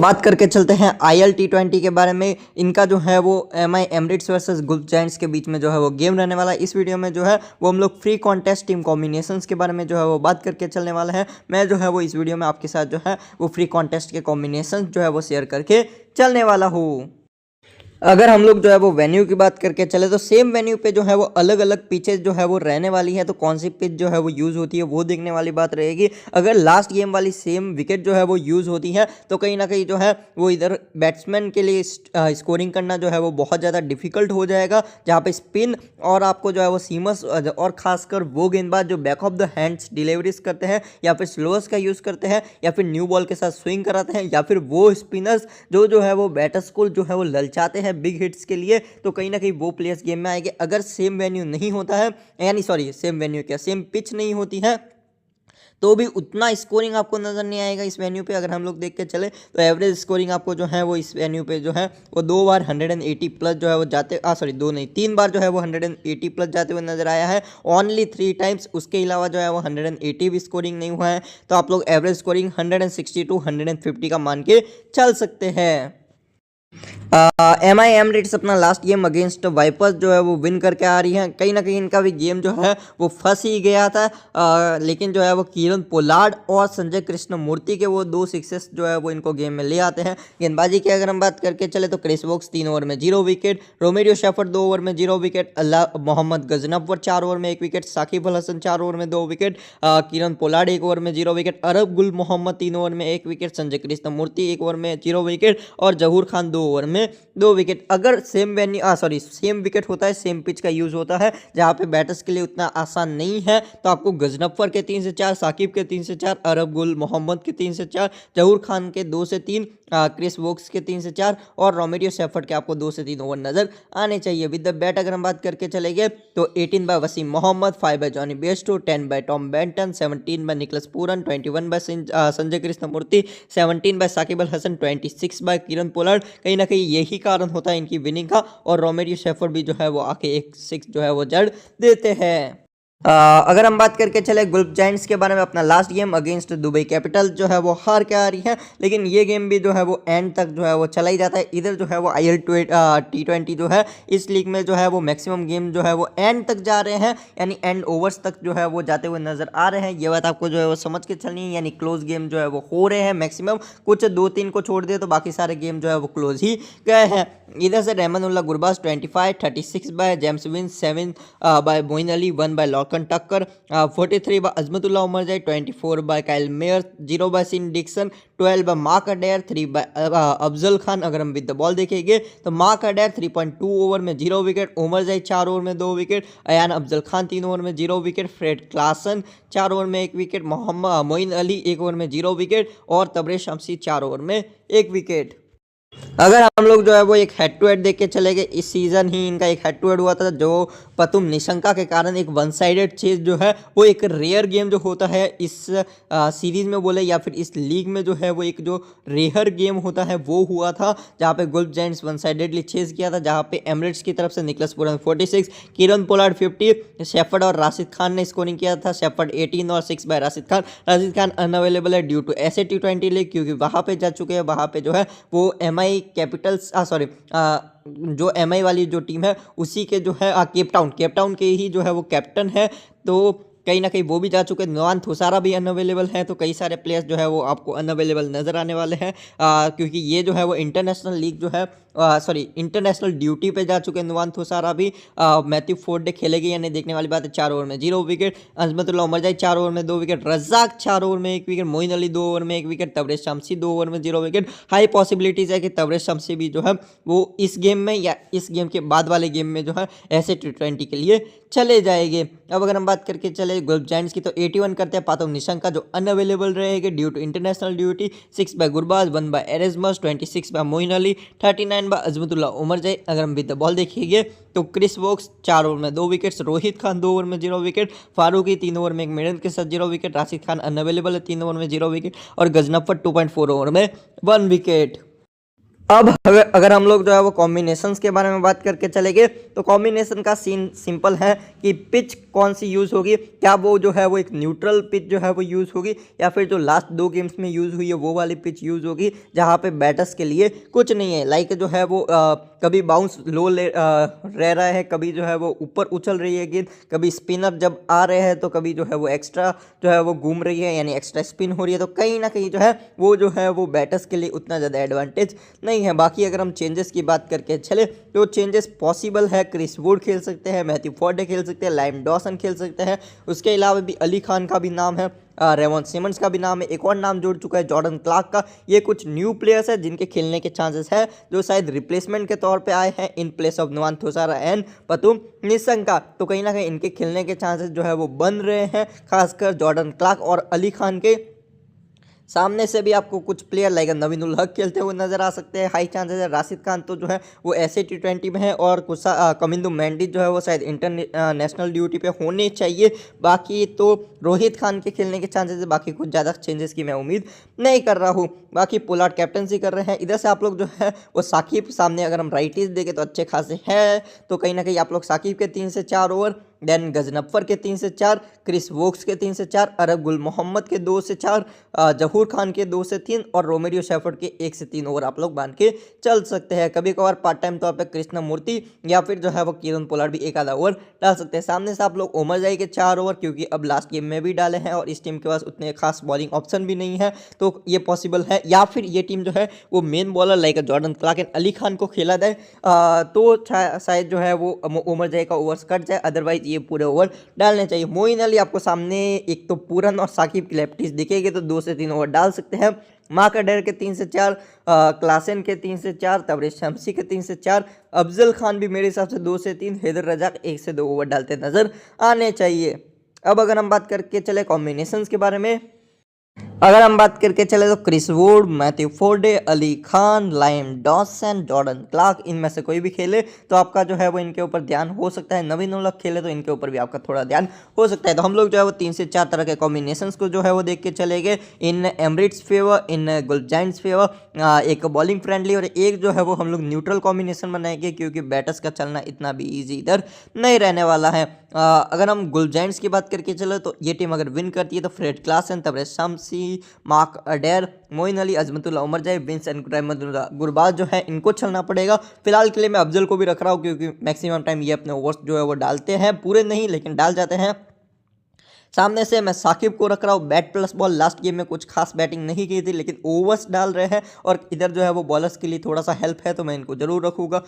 बात करके चलते हैं IL T20 के बारे में। इनका जो है वो MI Emirates versus Gulf giants के बीच में जो है वो गेम रहने वाला है। इस वीडियो में जो है वो हम लोग फ्री कॉन्टेस्ट टीम कॉम्बिनेशंस के बारे में जो है वो बात करके चलने वाला है। मैं जो है वो इस वीडियो में आपके साथ जो है वो फ्री कॉन्टेस्ट के कॉम्बिनेशन जो है वो शेयर करके चलने वाला हूँ। अगर हम लोग जो है वो वेन्यू की बात करके चले तो सेम वेन्यू पे जो है वो अलग अलग पिचेज जो है वो रहने वाली है, तो कौन सी पिच जो है वो यूज़ होती है वो देखने वाली बात रहेगी। अगर लास्ट गेम वाली सेम विकेट जो है वो यूज़ होती है तो कहीं ना कहीं जो है वो इधर बैट्समैन के लिए स्कोरिंग करना जो है वो बहुत ज़्यादा डिफिकल्ट हो जाएगा, जहाँ पे स्पिन और आपको जो है वो सीमस और खासकर वो गेंदबाज जो back of the hands deliveries करते हैं या फिर स्लोअर्स का यूज़ करते हैं या फिर न्यू बॉल के साथ स्विंग कराते हैं या फिर वो स्पिनर्स जो है वो बैटर्स को जो है वो ललचाते हैं बिग हिट्स के लिए, तो कहीं ना कहीं वो प्लेयर्स गेम में आएंगे। अगर सेम वेन्यू नहीं होता है, यानी सॉरी सेम वेन्यू क्या सेम पिच नहीं होती है, तो भी उतना स्कोरिंग आपको नज़र नहीं आएगा इस वेन्यू पे। अगर हम लोग देख के चले तो एवरेज स्कोरिंग आपको जो है वो इस वेन्यू पे जो है वो 2 बार 180 प्लस जो है वो जाते दो नहीं 3 बार जो है वो 180 प्लस जाते हुए नजर आया है, ओनली 3 टाइम्स। उसके अलावा जो है वो 180 भी स्कोरिंग नहीं हुआ है, तो आप लोग एवरेज स्कोरिंग 160 टू 150 का मान के चल सकते हैं। MI एमरेट्स अपना लास्ट गेम अगेंस्ट वाइपर्स जो है वो विन करके आ रही है। कहीं ना कहीं इनका भी गेम जो है वो फंस ही गया था, लेकिन जो है वो किरण पोलार्ड और संजय कृष्ण मूर्ति के वो 2 सिक्सेस जो है वो इनको गेम में ले आते हैं। गेंदबाजी की अगर हम बात करके चले तो क्रिस वोक्स 3 ओवर में 0 विकेट, रोमेरियो शेफर्ड 2 ओवर में 0 विकेट, अल्लाह मोहम्मद गजनफर 4 ओवर में 1 विकेट, साकिब अल हसन 4 ओवर में 2 विकेट, किरण पोलार्ड 1 ओवर में 0 विकेट, अरब गुल मोहम्मद 3 ओवर में 1 विकेट, संजय कृष्ण मूर्ति 1 ओवर में 0 विकेट और जहूर खान 2 ओवर में 2 विकेट। अगर सेम विकेट होता है, सेम पिच का यूज होता है जहां पे बैटर्स के लिए उतना आसान नहीं है, तो आपको गजनफर के 3 से 4, साकिब के 3 से 4, अरब गुल मोहम्मद के 3 से 4, जहूर खान के 2 से 3, क्रिस वोक्स के 3 से 4 और रोमेरियो शेफर्ड के आपको 2 से 3 ओवर नजर आने चाहिए। विद द बैट अगर हम बात करके चलेंगे तो 18 by Waseem Mohammad, 5 by Jonny Bairstow, 10 by Tom Banton, 17 by Nicholas Pooran, 21 by Sanjay Krishnamurthi, 17 by Shakib Al Hasan, 26 by Kieron Pollard. कहीं ना कहीं यही कारण होता है इनकी विनिंग का, और रोमेरियो शेफर्ड भी जो है वो आके एक 6 जो है वो जड़ देते हैं। अगर हम बात करके चले गुल्फ जायंट्स के बारे में, अपना last game against Dubai capital जो है वो हार के आ रही है, लेकिन ये गेम भी जो है वो एंड तक जो है वो चला ही जाता है। इधर जो है वो IL T20 जो है इस लीग में जो है वो मैक्सिमम गेम जो है वो एंड तक जा रहे हैं, यानी एंड ओवर्स तक जो है वो जाते हुए नजर आ रहे हैं। ये बात आपको जो है वो समझ के चलनी है, यानी क्लोज गेम जो है वो हो रहे हैं मैक्सिमम, कुछ 2-3 को छोड़ दिए तो बाकी सारे गेम जो है वो क्लोज ही गए हैं। इधर से Rahmanullah Gurbaz 25, 36 by James Vince, 7 by Moeen Ali, 1 by Lorcan Tucker, 43 by Azmatullah Omarzai, 24 by Kyle Mayers, 0 by Sean Dickson, 12 by Mark Adair, 3 by Afzal Khan. अगर हम विद द बॉल देखेंगे तो मार्क अडेयर 3.2 ओवर में 0 विकेट, उमर जाई 4 ओवर में 2 विकेट, अयान अफजल खान 3 ओवर में 0 विकेट, फ्रेड क्लासन 4 ओवर में 1 wicket, Mohammad Moin Ali 1 over में 0 विकेट और तबरेज शमसी 4 ओवर में 1 विकेट। अगर हम लोग जो है वो एक हेड टू हेड देख के चले गए, इस सीजन ही इनका एक हेड टू हेड हुआ था जो पतुम निशंका के कारण एक 1 साइडेड चेज जो है वो एक रेयर गेम जो होता है इस सीरीज में बोले या फिर इस लीग में जो है वो एक जो रेयर गेम होता है वो हुआ था, जहाँ पे गुल्फ जायंट्स 1 साइडेडली चेज किया था, जहाँ पे एमरेट्स की तरफ से Nicholas Pooran 46, Kieron Pollard 50, shepherd और राशिद खान ने स्कोरिंग किया था, शेफर्ड 18 और 6 बाय राशिद खान अनअवेलेबल है ड्यू टू ऐसे T20 लीग, क्योंकि वहाँ पे जा चुके हैं, वहाँ पे जो है वो MI कैपिटल्स जो MI वाली जो टीम है उसी के जो है केपटाउन के ही जो है वो कैप्टन है, तो कहीं ना कहीं वो भी जा चुके हैं। नवान थुसारा भी अनअवेलेबल है, तो कई सारे प्लेयर्स जो है वो आपको अनअवेलेबल नजर आने वाले हैं, क्योंकि ये जो है वो इंटरनेशनल लीग जो है इंटरनेशनल ड्यूटी पे जा चुके हैं। नवान थुसारा भी मैथ्यू फोर्ड डे खेलेगी या नहीं देखने वाली बात है। 4 ओवर में 0 विकेट, अजमतुल्लाह उमर जाई 4 ओवर में 2 विकेट, रज्जाक 4 ओवर में 1 विकेट, मोइन अली 2 ओवर में 1 विकेट, तबरेज शमसी 2 ओवर में 0 विकेट। हाई पॉसिबिलिटीज है कि तबरेज शमसी भी जो है वो इस गेम में या इस गेम के बाद वाले गेम में जो है ऐसे T20 के लिए चले जाएंगे। अब अगर हम बात करके चले गुल्फ जायंट्स की तो 81 करते हैं पातुम निशंका जो अनअवेलेबल रहेंगे due to international duty, 6 by Gurbaz, 1 by Erasmus, 26 by Moeen Ali, 39 by Azmatullah Omarzai. अगर हम विद द बॉल देखेंगे तो क्रिस वोक्स 4 ओवर में 2 विकेट्स, रोहित खान 2 ओवर में 0 विकेट, फारूकी 3 ओवर में 1 मिडन के साथ 0 विकेट, राशिद खान अनअवेलेबल है 3 ओवर में 0 विकेट और गजनफर 2.4 ओवर में 1 विकेट। अब अगर हम लोग जो है वो कॉम्बिनेशंस के बारे में बात करके चलेंगे तो कॉम्बिनेशन का सीन सिंपल है कि पिच कौन सी यूज़ होगी, क्या वो जो है वो एक न्यूट्रल पिच जो है वो यूज़ होगी या फिर जो लास्ट 2 गेम्स में यूज़ हुई है वो वाली पिच यूज़ होगी जहाँ पे बैटर्स के लिए कुछ नहीं है। लाइक जो है वो कभी बाउंस लो रह रहा है, कभी जो है वो ऊपर उछल रही है गेंद, कभी स्पिनर जब आ रहे हैं तो कभी जो है वो एक्स्ट्रा जो है वो घूम रही है यानी एक्स्ट्रा स्पिन हो रही है, तो कहीं ना कहीं जो है वो बैटर्स के लिए उतना ज़्यादा एडवांटेज नहीं है। बाकी अगर हम चेंजेस की बात करके चले तो चेंजेस पॉसिबल है। क्रिस वुड खेल सकते हैं, मैथ्यू फोर्डे खेल सकते हैं, लाइम डॉसन खेल सकते हैं, उसके अलावा भी अली खान का भी नाम है, रेवन सिमंस का भी नाम है, एक और नाम जुड़ चुका है जॉर्डन क्लार्क का। ये कुछ न्यू प्लेयर्स हैं जिनके खेलने के चांसेस है, जो शायद रिप्लेसमेंट के तौर पे आए हैं in place of Nuwan Thushara and Pathum Nissanka. तो कहीं ना कहीं इनके खेलने के चांसेस जो है वो बन रहे हैं, खासकर जॉर्डन क्लार्क और अली खान के। सामने से भी आपको कुछ प्लेयर लाइक नवीन उल हक खेलते हुए नजर आ सकते हैं, हाई चांसेस है। राशिद खान तो जो है वो ऐसे T20 में है और कुछ कमिंदु मेंडिस जो है वो शायद इंटरनेशनल ड्यूटी पे होने चाहिए। बाकी तो रोहित खान के खेलने के चांसेस है, बाकी कुछ ज़्यादा चेंजेस की मैं उम्मीद नहीं कर रहा हूँ। बाकी पोलार्ड कैप्टनसी कर रहे हैं। इधर से आप लोग जो है वो साकिब सामने अगर हम राइटीज देखें तो अच्छे खासे हैं, तो कहीं ना कहीं आप लोग साकिब के 3 से 4 ओवर, देन गजनफर के 3 से 4, क्रिस वोक्स के 3 से 4, अरब गुल मोहम्मद के 2 से 4, जहूर खान के 2 से 3 और रोमेरियो शेफर्ड के 1 से 3 ओवर आप लोग बांध के चल सकते हैं। कभी कभार पार्ट टाइम तौर पे कृष्णा मूर्ति या फिर जो है वो किरण पोलार्ड भी एक आधा ओवर डाल सकते हैं। सामने से आप लोग उमर जाई के 4 ओवर, क्योंकि अब लास्ट गेम में भी डाले हैं और इस टीम के पास उतने खास बॉलिंग ऑप्शन भी नहीं है, तो ये पॉसिबल है। या फिर ये टीम जो है वो main bowler like Jordan Clarke and Ali Khan को खेला जाए तो शायद जो है वो उमर जाई का ओवर्स कट जाए, अदरवाइज ये पूरे ओवर डालने चाहिए। मोइन अली आपको सामने एक तो पूरन और साकिब की लेफ्टीज दिखेगी तो 2 से 3 ओवर डाल सकते हैं। मार्क अडेर के 3 से 4, क्लासन के 3 से 4, तबरेज शमसी के 3 से 4, अफजल खान भी मेरे हिसाब से 2 से 3, हैदर रजाक 1 से 2 ओवर डालते नजर आने चाहिए। अब अगर हम बात करके चले कॉम्बिनेशंस के बारे में, अगर हम बात करके चले तो Chris Wood, Matthew Forde, Ali Khan, Liam Dawson, Jordan Clark, इनमें से कोई भी खेले तो आपका जो है वो इनके ऊपर ध्यान हो सकता है। नवीन उल हक खेले तो इनके ऊपर भी आपका थोड़ा ध्यान हो सकता है। तो हम लोग जो है वो 3 से 4 तरह के कॉम्बिनेशंस को जो है वो देख के चलेंगे। इन एमरिट्स फेवर, इन गुलजाइंट्स फेवर, एक बॉलिंग फ्रेंडली और एक जो है वो हम लोग न्यूट्रल कॉम्बिनेशन बनाएंगे, क्योंकि बैटर्स का चलना इतना भी ईजी इधर नहीं रहने वाला है। अगर हम गुलजाइंट्स की बात करके चले तो ये टीम अगर विन करती है तो Fred Klaasen, Tabraiz Shamsi, Mark Adair, Moeen Ali, Azmatullah Omarzai, Vince and रहमतुल्लाह गुरबाज जो है इनको चलना पड़ेगा। फिलहाल के लिए मैं अफजल को भी रख रहा हूँ, क्योंकि मैक्सिमम टाइम ये अपने ओवर्स जो है वो डालते हैं, पूरे नहीं लेकिन डाल जाते हैं। सामने से मैं साकिब को रख रहा हूँ। Bat plus ball, last game में कुछ खास बैटिंग नहीं की थी लेकिन ओवर्स डाल रहे हैं और इधर जो है वो बॉलर्स के लिए थोड़ा सा हेल्प है, तो मैं इनको जरूर रखूँगा।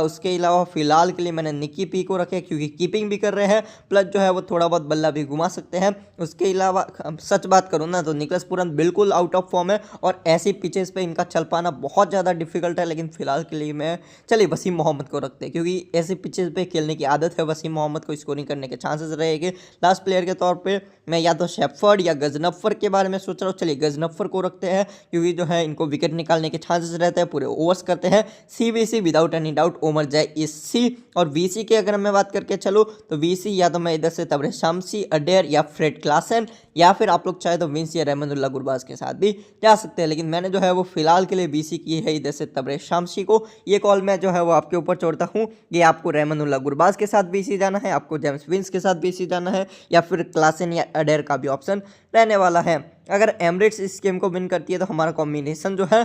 उसके अलावा फिलहाल के लिए मैंने निकी पी को रखे, क्योंकि कीपिंग भी कर रहे हैं, प्लस जो है वो थोड़ा बहुत बल्ला भी घुमा सकते हैं। उसके अलावा सच बात करूँ ना तो निकलस पूरन बिल्कुल आउट ऑफ फॉर्म है और ऐसी पिचेस पे इनका चल पाना बहुत ज़्यादा डिफिकल्ट है, लेकिन फिलहाल के लिए मैं चलिए वसीम मोहम्मद को रखते हैं, क्योंकि ऐसी पिचेस पे खेलने की आदत है। वसीम मोहम्मद को स्कोरिंग करने के चांसेस रहेंगे। लास्ट प्लेयर के तौर पे मैं या तो शेफर्ड या गजनफर के बारे में सोच रहा हूँ। चलिए गजनफर को रखते हैं, क्योंकि जो है इनको विकेट निकालने के चांसेस रहते हैं, पूरे ओवर्स करते हैं। CBC विदाउट एनी डाउट उमर जाए इस सी। और VC के अगर मैं बात करके चलूँ तो VC या तो मैं इधर से तबरेज शमसी, अडेर या फ्रेड क्लासन, या फिर आप लोग चाहे तो विंस या रहमतुल्लाह गुरबाज के साथ भी जा सकते हैं, लेकिन मैंने जो है वो फिलहाल के लिए VC की है इधर से तबरेज शमसी को। ये कॉल मैं जो है वो आपके ऊपर छोड़ता हूँ कि आपको रहमतुल्लाह गुरबाज के साथ VC जाना है, आपको जेम्स विंस के साथ VC जाना है, या फिर क्लासन या अडेर का भी ऑप्शन रहने वाला है। अगर एमरेट्स इस गेम को विन करती है तो हमारा कॉम्बिनेशन जो है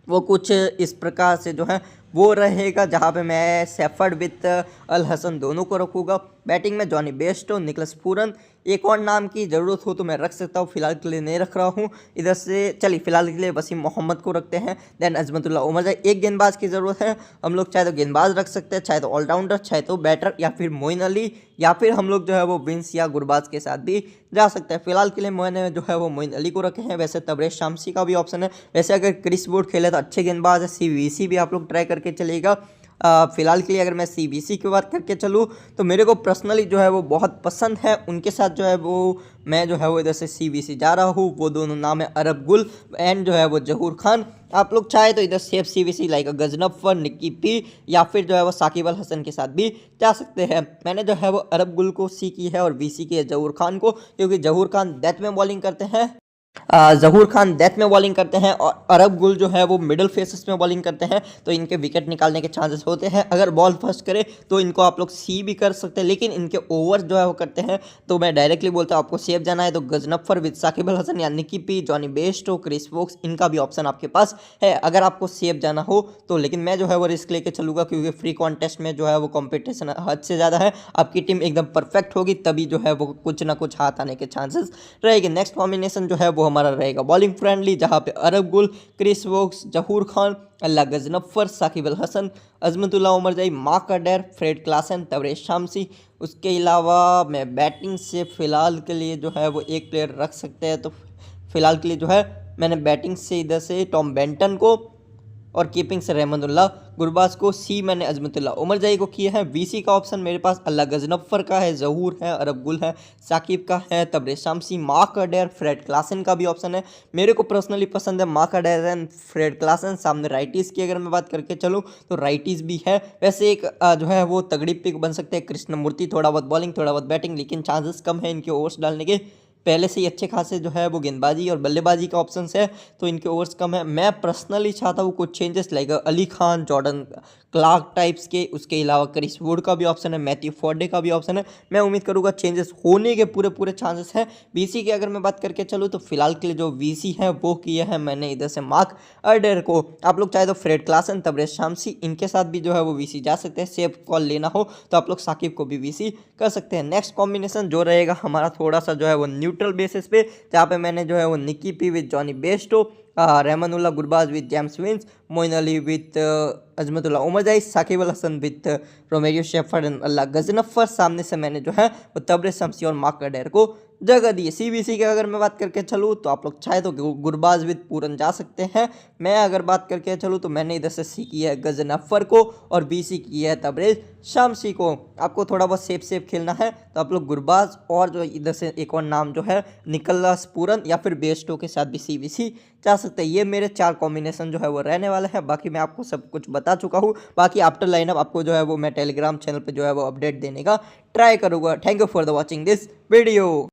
वो कुछ इस प्रकार से जो है वो रहेगा, जहाँ पे मैं शेफर्ड विथ अल हसन दोनों को रखूँगा। बैटिंग में जॉनी बेस्टो, निकलस पूरन, एक और नाम की ज़रूरत हो तो मैं रख सकता हूँ, फिलहाल के लिए नहीं रख रहा हूँ। इधर से चलिए फिलहाल के लिए वसीम मोहम्मद को रखते हैं। देन अजमतुल्लाह उमर जाई, एक गेंदबाज की ज़रूरत है, हम लोग चाहे तो गेंदबाज रख सकते हैं, चाहे तो ऑलराउंडर, चाहे तो बैटर, या फिर मोइन अली, या फिर हम लोग जो है वो विंस या गुरबाज के साथ भी जा सकते हैं। फिलहाल के लिए मैंने जो है वो मोइन अली को रखे हैं। वैसे तबरेज शमसी का भी ऑप्शन है। वैसे अगर क्रिस वुड खेले तो अच्छे गेंदबाज है। CBC भी आप लोग ट्राई करके चलेगा। फिलहाल के लिए अगर मैं CBC की बात करके चलूँ तो मेरे को पर्सनली जो है वो बहुत पसंद है, उनके साथ जो है वो मैं जो है वो इधर से CBC जा रहा हूँ। वो दोनों नाम है अरब गुल एंड जो है वो जहूर खान। आप लोग चाहे तो इधर सेफ CBC लाइक गजनफर, निकी पी, या फिर जो है वो साकिब अल हसन के साथ भी जा सकते हैं। मैंने जो है वो अरब गुल को C की है और VC की है जहूर खान को, क्योंकि जहूर खान डेथ में बॉलिंग करते हैं जहूर खान डेथ में बॉलिंग करते हैं और अरब गुल जो है वो मिडिल फेसेस में बॉलिंग करते हैं, तो इनके विकेट निकालने के चांसेस होते हैं। अगर बॉल फर्स्ट करे तो इनको आप लोग सी भी कर सकते हैं, लेकिन इनके ओवर जो है वो करते हैं, तो मैं डायरेक्टली बोलता हूँ आपको सेफ जाना है तो गजनफर विद साकिब अल हसन या Nicky P, Johnny Bairstow, Chris Woakes, इनका भी ऑप्शन आपके पास है अगर आपको सेफ जाना हो तो। लेकिन मैं जो है वो रिस्क लेके चलूँगा क्योंकि फ्री कॉन्टेस्ट में जो है वो कॉम्पिटिशन हद से ज़्यादा है। आपकी टीम एकदम परफेक्ट होगी तभी जो है वो कुछ ना कुछ हाथ आने के चांसेस रहेगी। नेक्स्ट कॉम्बिनेशन जो है वो हमारा रहेगा बॉलिंग फ्रेंडली, जहाँ पे Arab Gul, Chris Woakes, Zahoor Khan, Allah Ghazanfar, Shakib Al Hasan, Azmatullah Omarzai, Mark Adair, Fred Klaasen, Tabraiz Shamsi. उसके अलावा मैं बैटिंग से फ़िलहाल के लिए जो है वो एक प्लेयर रख सकते हैं, तो फ़िलहाल के लिए जो है मैंने बैटिंग से इधर से टॉम बेंटन को और कीपिंग से रहमतुल्लाह गुरबाज को, सी मैंने अजमतुल्ला उमरजाई को किया है। वीसी का ऑप्शन मेरे पास अल्लाह गजनफर का है, जहूर है, अरब गुल है, साकिब का है, Tabraiz Shamsi, Mark Adair, Fred Klaasen का भी ऑप्शन है। मेरे को पर्सनली पसंद है Mark Adair and Fred Klaasen. सामने राइटीज़ की अगर मैं बात करके चलूँ तो राइटीज़ भी है। वैसे एक जो है वो तगड़ी पिक बन सकते हैं कृष्णमूर्ति, थोड़ा बहुत बॉलिंग थोड़ा बहुत बैटिंग, लेकिन चांसेस कम है इनके ओवर्स डालने के। पहले से ही अच्छे खासे जो है वो गेंदबाजी और बल्लेबाजी का ऑप्शन है, तो इनके ओवर्स कम है। मैं पर्सनली चाहता हूँ कुछ changes like Ali Khan, Jordan Clarke types के, उसके अलावा क्रिस वुड का भी ऑप्शन है, मैथ्यू फॉर्डे का भी ऑप्शन है। मैं उम्मीद करूँगा चेंजेस होने के पूरे पूरे चांसेस हैं। वीसी की अगर मैं बात करके चलूँ तो फिलहाल के लिए जो वीसी है वो किया है मैंने इधर से मार्क अडेर को। आप लोग चाहे तो फ्रेड क्लासन, तबरेज शामसी, इनके साथ भी जो है वो वीसी जा सकते हैं। सेफ कॉल लेना हो तो आप लोग साकिब को भी वीसी कर सकते हैं। नेक्स्ट कॉम्बिनेशन जो रहेगा हमारा थोड़ा सा जो है वो न्यूट्रल बेसिस पे, जहाँ पे मैंने जो है वो Nicky P with Johnny Bairstow, Rahmanullah Gurbaz with James Vince, Moeen Ali with Azmatullah Omarzai, Shakib Al Hasan with Romario Shepherd and Allah Ghazanfar. सामने से मैंने जो है वो तबरेज शमसी और मार्क अडेर को जगह दी है। सीबीसी की अगर मैं बात करके चलूँ तो आप लोग चाहे तो गुरबाज विद पूरन जा सकते हैं। मैं अगर बात करके चलूँ तो मैंने इधर से सी की है गजनफर को और बीसी की है तबरेज शामसी को। आपको थोड़ा बहुत सेफ खेलना है तो आप लोग गुरबाज और जो इधर से एक और नाम जो है निकल्लास पूरन या फिर बेस्टो के साथ भी सीबीसी जा सकते हैं। ये मेरे 4 कॉम्बिनेशन जो है वो रहने वाले हैं। बाकी मैं आपको सब कुछ बता चुका हूँ। बाकी आफ्टर लाइनअप आपको जो है वो मैं टेलीग्राम चैनल पे जो है वो अपडेट देने का ट्राई करूँगा। Thank you for the watching this video.